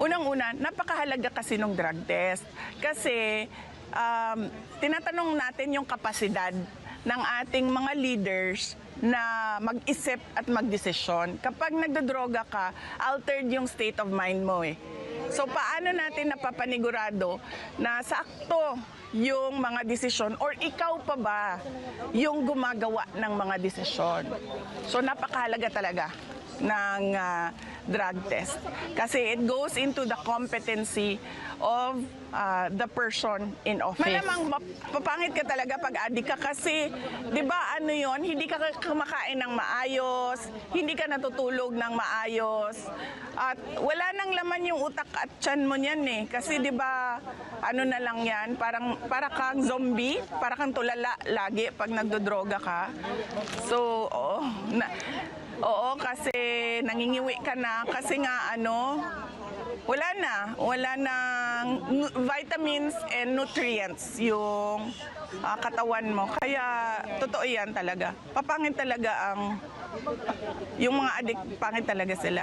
Unang-una, napakahalaga kasi ng drug test. Kasi tinatanong natin yung kapasidad ng ating mga leaders na mag-isip at magdesisyon. Kapag nagdodroga ka, altered yung state of mind mo eh. So paano natin napapanigurado na sakto yung mga desisyon or ikaw pa ba yung gumagawa ng mga desisyon? So napakahalaga talaga ng drug test kasi it goes into the competency of the person in office. Malamang papangit ka talaga pag adik ka kasi 'di ba ano 'yon, hindi ka kumakain ng maayos, hindi ka natutulog ng maayos at wala nang laman yung utak at tiyan mo niyan eh kasi 'di ba ano na lang 'yan, para kang zombie, para kang tulala lagi pag nagdodroga ka. So Oo, kasi nangingiwi ka na kasi nga wala nang vitamins and nutrients yung katawan mo. Kaya totoo yan talaga. Papangit talaga yung mga adik, pangit talaga sila.